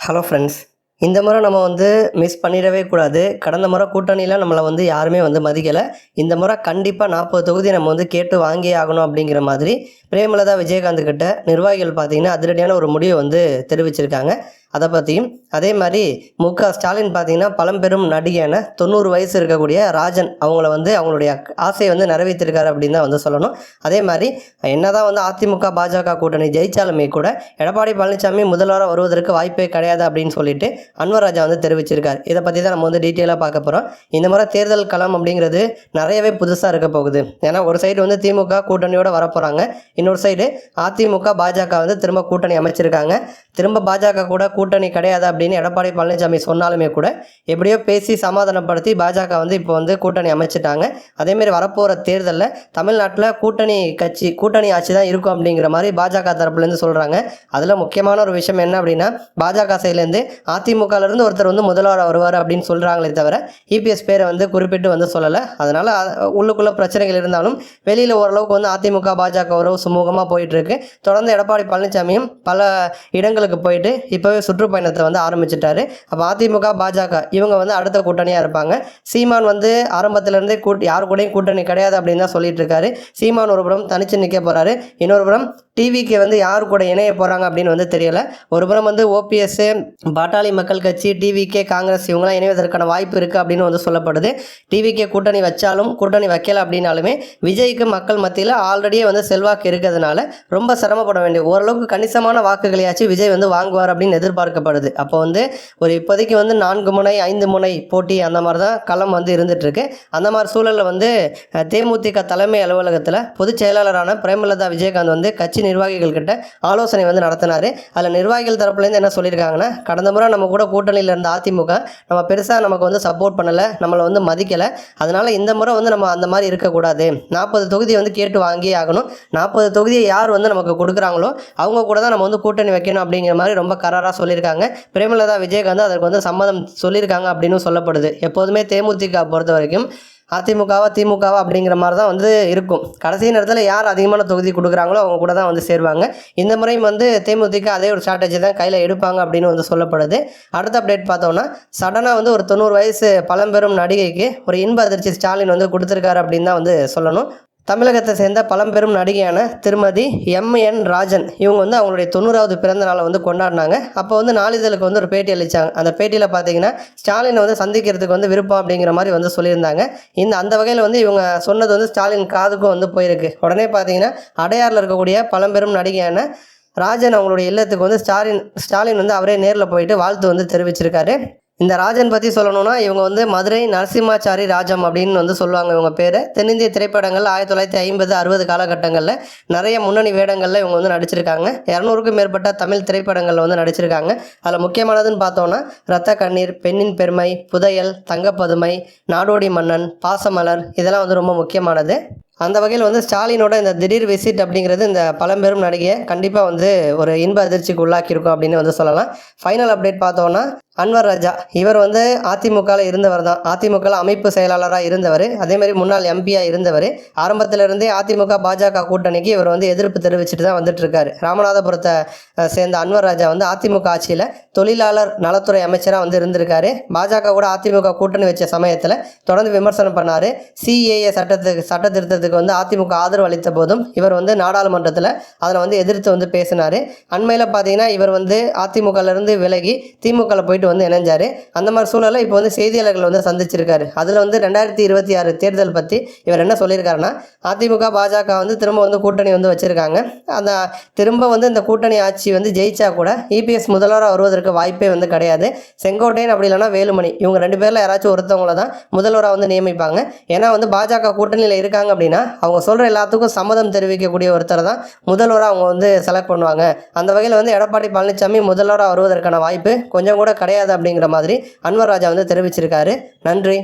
Hello friends, இந்த முறை நம்ம மிஸ் பண்ணிடவே கூடாது. கடந்த முறை கூட்டணியில் நம்மளை யாருமே மதிக்கலை. இந்த முறை கண்டிப்பாக 40 தொகுதி நம்ம கேட்டு வாங்கியே ஆகணும் அப்படிங்கிற மாதிரி பிரேமலதா விஜயகாந்த் கிட்ட நிர்வாகிகள் பார்த்திங்கன்னா அதிரடியான ஒரு முடிவை தெரிவிச்சிருக்காங்க. அதை பற்றியும் அதே மாதிரி முக ஸ்டாலின் பார்த்திங்கன்னா பழம்பெரும் நடிகையான 90 வயசு இருக்கக்கூடிய ராஜன் அவங்கள அவங்களுடைய ஆசையை நிறைவேற்றிருக்காரு அப்படின்னு தான் சொல்லணும். அதே மாதிரி என்னதான் அதிமுக பாஜக கூட்டணி ஜெயிச்சாலுமே கூட எடப்பாடி பழனிசாமி முதல்வராக வருவதற்கு வாய்ப்பே கிடையாது அப்படின்னு சொல்லிட்டு அன்வர் ராஜா தெரிவிச்சிருக்கார். இதை பற்றி தான் நம்ம டீட்டெயிலாக பார்க்க போகிறோம். இந்த முறை தேர்தல் களம் அப்படிங்கிறது நிறையவே புதுசாக இருக்க போகுது. ஏன்னா ஒரு சைடு திமுக கூட்டணியோடு வரப்போகிறாங்க, இன்னொரு சைடு அதிமுக பாஜக திரும்ப கூட்டணி அமைச்சிருக்காங்க. திரும்ப பாஜக கூட கூட்டணி கிடையாது அப்படின்னு எடப்பாடி பழனிசாமி சொன்னாலுமே கூட எப்படியோ பேசி சமாதானப்படுத்தி பாஜக இப்போ கூட்டணி அமைச்சிட்டாங்க. அதேமாரி வரப்போகிற தேர்தலில் தமிழ்நாட்டில் கூட்டணி ஆட்சி தான் இருக்கும் அப்படிங்கிற மாதிரி பாஜக தரப்புலேருந்து சொல்கிறாங்க. அதில் முக்கியமான ஒரு விஷயம் என்ன அப்படின்னா, பாஜக சைட்லேருந்து அதிமுகலேருந்து ஒருத்தர் முதல்வராக வருவார் அப்படின்னு சொல்கிறாங்களே தவிர இபிஎஸ் பேரை குறிப்பிட்டு சொல்லலை. அதனால் உள்ளுக்குள்ளே பிரச்சனைகள் இருந்தாலும் வெளியில் ஓரளவுக்கு அதிமுக பாஜக உறவு சுமூகமாக போயிட்டுருக்கு. தொடர்ந்து எடப்பாடி பழனிசாமியும் பல இடங்களுக்கு போயிட்டு இப்போவே சுற்றுப்பயணத்தை ஆரம்பிச்சிட்டாரு. அப்போ அதிமுக பாஜக இவங்க அடுத்த கூட்டணியாக இருப்பாங்க. சீமான் ஆரம்பத்திலேருந்தே யாரு கூடயும் கூட்டணி கிடையாது அப்படின்னு தான் சொல்லிட்டு இருக்காரு. சீமான் ஒரு புறம் தனிச்சு நிற்க போகிறாரு, இன்னொரு புறம் டிவிக்கு யார் கூட இணைய போகிறாங்க அப்படின்னு தெரியல. ஒரு புறம் ஓபிஎஸ், பாட்டாளி மக்கள் கட்சி, டிவிகே, காங்கிரஸ் இவங்களாம் இணைவதற்கான வாய்ப்பு இருக்குது அப்படின்னு சொல்லப்படுது. டிவிகே கூட்டணி வச்சாலும் கூட்டணி வைக்கல அப்படின்னாலுமே விஜய்க்கு மக்கள் மத்தியில் ஆல்ரெடியே செல்வாக்கு இருக்கிறதுனால ரொம்ப சிரமப்பட வேண்டிய ஓரளவுக்கு கணிசமான வாக்குகளையாச்சும் விஜய் வாங்குவார் அப்படின்னு எதிர்பார்க்கப்படுது. அப்போ ஒரு இப்போதைக்கு 4 முனை 5 முனை போட்டி அந்த மாதிரி தான் களம் இருந்துகிட்ருக்கு. அந்த மாதிரி சூழலில் தேமுதிக தலைமை அலுவலகத்தில் பொதுச் செயலாளரான பிரேமலதா விஜயகாந்த் கட்சி நிர்வாகிகள் கிட்ட ஆலோசனை நடத்தினார். அதில் நிர்வாகிகள் தரப்புலேருந்து என்ன சொல்லியிருக்காங்கன்னா, கடந்த முறை நம்ம கூட கூட்டணியில் இருந்த அதிமுக நம்ம பெருசாக நமக்கு சப்போர்ட் பண்ணலை, நம்மளை மதிக்கலை. அதனால் இந்த முறை நம்ம அந்த மாதிரி இருக்கக்கூடாது. 40 தொகுதி கேட்டு வாங்கியே ஆகணும். 40 தொகுதியை யார் நமக்கு கொடுக்குறாங்களோ அவங்க கூட தான் நம்ம கூட்டணி வைக்கணும் அப்படிங்கிற மாதிரி ரொம்ப கராராக சொல்லியிருக்காங்க. பிரேமலதா விஜயகாந்த் அதற்கு சம்மதம் சொல்லியிருக்காங்க அப்படின்னு சொல்லப்படுது. எப்போதுமே தேமுதிக பொறுத்த வரைக்கும் அதிமுகவா திமுகவா அப்படிங்கிற மாதிரி தான் இருக்கும். கடைசி நேரத்தில் யார் அதிகமான தொகுதி கொடுக்குறாங்களோ அவங்க கூட தான் சேருவாங்க. இந்த முறையும் தேமுதிக அதே ஒரு ஸ்ட்ராட்டஜி தான் கையில் எடுப்பாங்க அப்படின்னு சொல்லப்படுது. அடுத்த அப்டேட் பார்த்தோன்னா, சடனாக ஒரு 90 வயசு பழம்பெரும் நடிகைக்கு ஒரு இன்ப அதிர்ச்சி ஸ்டாலின் கொடுத்துருக்காரு அப்படின்னு தான் சொல்லணும். தமிழகத்தை சேர்ந்த பழம்பெரும் நடிகையான திருமதி எம்.என். ராஜன் இவங்க அவங்களுடைய 90வது பிறந்த நாளை கொண்டாடினாங்க. அப்போ நாளிதழுக்கு ஒரு பேட்டி அளித்தாங்க. அந்த பேட்டியில் பார்த்தீங்கன்னா ஸ்டாலினை சந்திக்கிறதுக்கு விருப்பம் அப்படிங்கிற மாதிரி சொல்லியிருந்தாங்க. அந்த வகையில் இவங்க சொன்னது ஸ்டாலின் காதுக்கும் போயிருக்கு. உடனே பார்த்தீங்கன்னா அடையாறில் இருக்கக்கூடிய பழம்பெரும் நடிகையான ராஜன் அவங்களுடைய இல்லத்துக்கு ஸ்டாலின் அவரே நேரில் போயிட்டு வாழ்த்து தெரிவிச்சிருக்காரு. இந்த ராஜன் பற்றி சொல்லணும்னா, இவங்க மதுரை நரசிம்மாச்சாரி ராஜம் அப்படின்னு சொல்லுவாங்க இவங்க பேர். தென்னிந்திய திரைப்படங்கள் 1950, 60 காலகட்டங்களில் நிறைய முன்னணி வேடங்களில் இவங்க நடிச்சிருக்காங்க. 200க்கும் மேற்பட்ட தமிழ் திரைப்படங்களில் நடிச்சிருக்காங்க. அதில் முக்கியமானதுன்னு பார்த்தோன்னா ரத்த கண்ணீர், பெண்ணின் பெருமை, புதையல், தங்கப்பதுமை, நாடோடி மன்னன், பாசமலர் இதெல்லாம் ரொம்ப முக்கியமானது. அந்த வகையில் ஸ்டாலினோட இந்த திடீர் விசிட் அப்படிங்கிறது இந்த பழம்பெரும் நடிகையை கண்டிப்பாக ஒரு இன்ப அதிர்ச்சிக்கு உள்ளாக்கியிருக்கும் அப்படின்னு சொல்லலாம். ஃபைனல் அப்டேட் பார்த்தோன்னா, அன்வர் ராஜா இவர் அதிமுகவில் இருந்தவர் தான். அதிமுகவில் அமைப்பு செயலாளராக இருந்தவர், அதேமாதிரி முன்னாள் எம்பியாக இருந்தவர். ஆரம்பத்திலிருந்தே அதிமுக பாஜக கூட்டணிக்கு இவர் எதிர்ப்பு தெரிவிச்சுட்டு தான் வந்துட்டுருக்காரு. ராமநாதபுரத்தை சேர்ந்த அன்வர் ராஜா அதிமுக ஆட்சியில் தொழிலாளர் நலத்துறை அமைச்சராக இருந்திருக்காரு. பாஜக கூட அதிமுக கூட்டணி வச்ச சமயத்தில் தொடர்ந்து விமர்சனம் பண்ணார். சிஏஏ சட்ட திருத்தத்துக்கு அதிமுக ஆதரவு அளித்த போதும் இவர் நாடாளுமன்றத்தில் அதில் எதிர்த்து பேசினார். அண்மையில் பார்த்தீங்கன்னா இவர் அதிமுகலேருந்து விலகி திமுகவில் போயிட்டு இணைஞ்சார். அந்த மாதிரி சூழலில் இப்போ செய்தியாளர்கள் சந்திச்சிருக்காரு. அதில் 2026 தேர்தல் பற்றி இவர் என்ன சொல்லியிருக்காருன்னா, அதிமுக பாஜக திரும்ப கூட்டணி வச்சுருக்காங்க. அந்த திரும்ப இந்த கூட்டணி ஆட்சி ஜெயிச்சா கூட இபிஎஸ் முதல்வராக வருவதற்கு வாய்ப்பே கிடையாது. செங்கோட்டையன் அப்படி இல்லைனா வேலுமணி இவங்க 2 பேரில் யாராச்சும் ஒருத்தவங்கள தான் முதல்வராக நியமிப்பாங்க. ஏன்னா பாஜக கூட்டணியில் இருக்காங்க அப்படின்னா அவங்க சொல்கிற எல்லாத்துக்கும் சம்மதம் தெரிவிக்கக்கூடிய ஒருத்தர் தான் முதல்வராக அவங்க செலக்ட் பண்ணுவாங்க. அந்த வகையில் எடப்பாடி பழனிசாமி முதல்வராக வருவதற்கான வாய்ப்பு கொஞ்சம் கூட கிடையாது அப்படிங்கிற மாதிரி அன்வர் ராஜா தெரிவிச்சிருக்காரு. நன்றி.